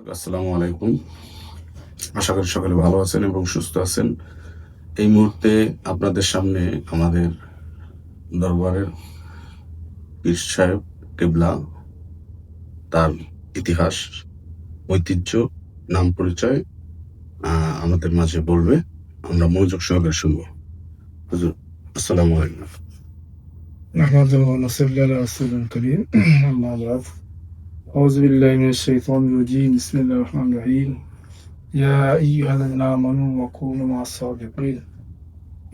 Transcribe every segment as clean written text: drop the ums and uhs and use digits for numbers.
দর্শক আসসালামু আলাইকুম। আশা করি সকলে ভালো আছেন এবং সুস্থ আছেন। এই মুহূর্তে আপনাদের সামনে আমাদের দরবারের পীর সাহেব কেবলা, তার ইতিহাস, ঐতিহ্য, নাম পরিচয় আমাদের মাঝে বলবে। আমরা মনোযোগ সহকারে শুনবো। হুজুর, আসসালামু আলাইকুম। نحمده ونصلي على رسول الكريم أما بعد أعوذ بالله من الشيطان الرجيم بسم الله الرحمن الرحيم يا أيها الذين آمنوا وكونوا مع الصادقين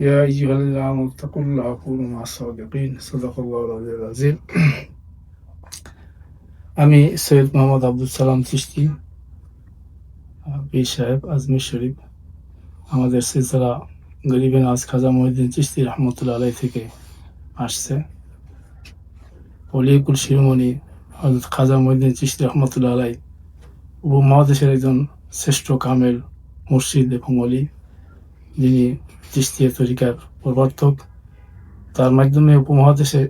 يا أيها الذين آمنوا اتقوا الله وكونوا مع الصادقين صدق الله العلي العظيم আমি সৈয়দ মোহাম্মদ আব্দুল সালাম চিশতি, পীর সাহেব, আজমির শরীফ। আমাদের সিলসিলা গরিবে নাজ খাজা মহিউদ্দিন চিশতি রহমতুল্লাহ আলাইহি থেকে আসছে। অলিকুল শিরোমণি হযরত খাজা মহিউদ্দিন চিশতি রহমতুল্লাহ আলাইহি উপমহাদেশের একজন শ্রেষ্ঠ কামেল মুর্শিদ এবং অলি, যিনি চিশতিয়া তরিকার প্রবর্তক। তার মাধ্যমে উপমহাদেশে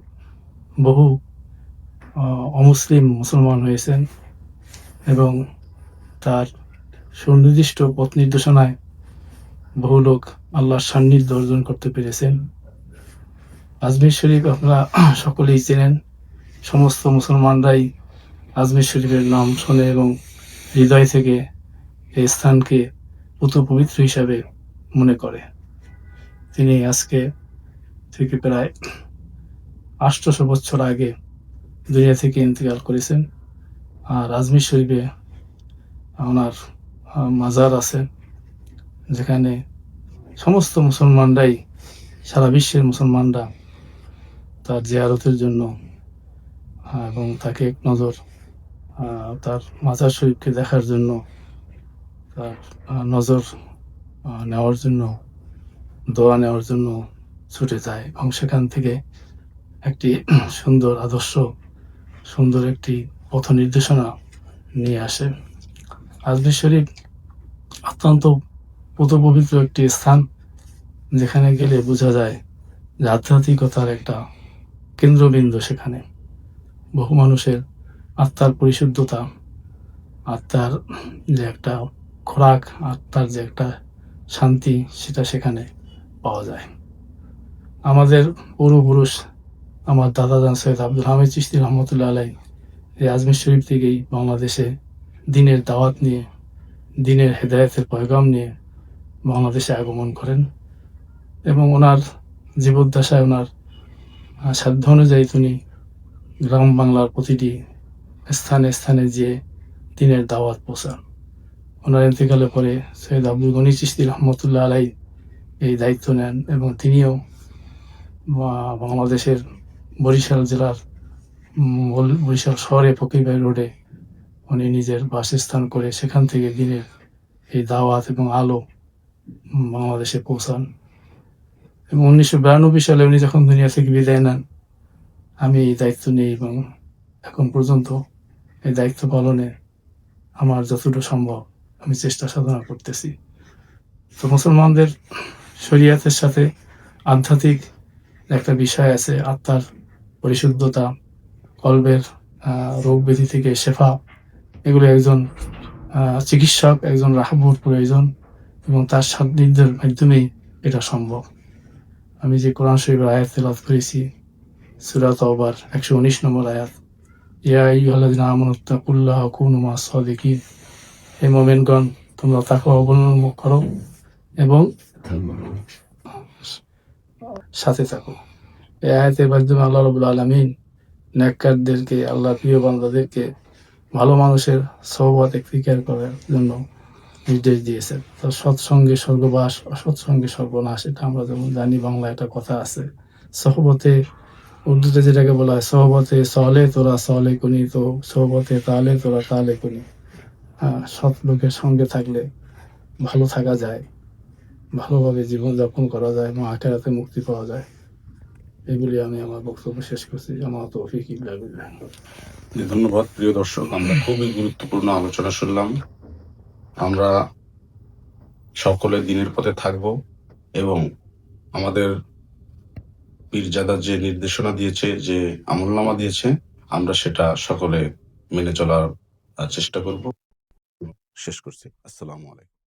বহু মুসলমান হয়েছেন এবং তার সুনির্দিষ্ট পথ নির্দেশনায় বহু লোক আল্লাহর সান্নিধ্য অর্জন করতে পেরেছেন। আজমির শরীফ আপনারা সকলেই চেনেন। সমস্ত মুসলমানরাই আজমির শরীফের নাম শোনে এবং হৃদয় থেকে এই স্থানকে পুত পবিত্র হিসাবে মনে করে। তিনি আজকে থেকে প্রায় 800 বছর আগে দুনিয়া থেকে ইন্তেকাল করেছেন। আর আজমির শরীফে ওনার মাজার আছে, যেখানে সমস্ত মুসলমানরাই, সারা বিশ্বের মুসলমানরা তার জিয়ারতের জন্য এবং তাকে এক নজর তার মাজার শরীফকে দেখার জন্য, তার নজর নেওয়ার জন্য, দোয়া নেওয়ার জন্য ছুটে যায় এবং সেখান থেকে একটি সুন্দর আদর্শ, সুন্দর একটি পথ নির্দেশনা নিয়ে আসে। আজমির শরীফ অত্যন্ত পবিত্র একটি স্থান, যেখানে গেলে বোঝা যায় যে আধ্যাত্মিকতার একটা কেন্দ্রবিন্দু। সেখানে বহু মানুষের আত্মার পরিশুদ্ধতা, আত্মার যে একটা খোরাক, আত্মার যে একটা শান্তি, সেটা সেখানে পাওয়া যায়। আমাদের পূর্বপুরুষ, আমার দাদাজান সৈয়দ আব্দুল হামিদ চিশতি রহমতুল্লাহ আলাইহি এই আজমির শরীফ থেকেই বাংলাদেশে দ্বীনের দাওয়াত নিয়ে, দ্বীনের হেদায়েতের পয়গাম নিয়ে বাংলাদেশে আগমন করেন এবং ওনার জীবদ্দশায় ওনার সাধ্য অনুযায়ী তিনি গ্রাম বাংলার প্রতিটি স্থানে স্থানে যেয়ে দ্বীনের দাওয়াত পৌঁছান। ওনার ইন্তেকালের পরে সৈয়দ আব্দুল গনি চিশতি রহমতুল্লাহ আলাইহি এই দায়িত্ব নেন এবং তিনিও বাংলাদেশের বরিশাল জেলার বরিশাল শহরে ফকিরবাড়ি রোডে উনি নিজের বাসস্থান করে সেখান থেকে দ্বীনের এই দাওয়াত এবং আলো বাংলাদেশে পৌঁছান। এবং 1992 সালে উনি যখন দুনিয়া থেকে বিদায় নেন, আমি এই দায়িত্ব নিই এবং এখন পর্যন্ত এই দায়িত্ব পালনে আমার যতটুকু সম্ভব আমি চেষ্টা সাধনা করতেছি। তো মুসলমানদের শরীয়তের সাথে আধ্যাত্মিক একটা বিষয় আছে, আত্মার পরিশুদ্ধতা, কলবের রোগ ব্যাধি থেকে শেফা। এগুলো একজন চিকিৎসক, একজন রাহবুর প্রয়োজন এবং তার সান্নিধ্যের মাধ্যমেই এটা সম্ভব। আমি যে কোরআন শরীফের আয়াত তেলাওয়াত করেছি, সূরা তাওবার 119 নম্বর আয়াত, ইয়া আইয়ুহাল্লাযীনা আমানুত্তাকুল্লাহ ওয়া কুনু মা'আস সাদিকিন, হে মুমিনগণ, তোমরা তাকওয়া অবলম্বন করো এবং সাথে থাকো। এই আয়াতের মাধ্যমে আল্লাহ রাব্বুল আলামিন নেককারদেরকে, আল্লাহর প্রিয় বান্দাদেরকে ভালো মানুষের সোহবত ইখতিয়ার করার জন্য নির্দেশ দিয়েছেন। তো সৎসঙ্গে স্বর্গবাস, অসৎসঙ্গে সর্বনাশ। এটা আমরা যেমন জানি, বাংলা একটা কথা আছে, সোহবতে, উর্দুতে যেটাকে বলা হয় সোহবতে সলে তোরা সলে কুনি, তো সোহবতে তালে তোরা তালে কুনি। সৎ লোকের সঙ্গে থাকলে ভালো থাকা যায়, ভালোভাবে জীবনযাপন করা যায় এবং আখিরাতে মুক্তি পাওয়া যায়। এগুলি আমি আমার বক্তব্য শেষ করছি। আমার তৌফিক ইল্লা বিল্লাহ। ধন্যবাদ। প্রিয় দর্শক, আমরা খুবই গুরুত্বপূর্ণ আলোচনা শুনলাম। আমরা সকলে দ্বীনের পথে থাকব এবং আমাদের পীরজাদা যে নির্দেশনা দিয়েছে, যে আমলনামা দিয়েছে, আমরা সেটা সকলে মেনে চলার চেষ্টা করব। শেষ করছি। আসসালামু আলাইকুম।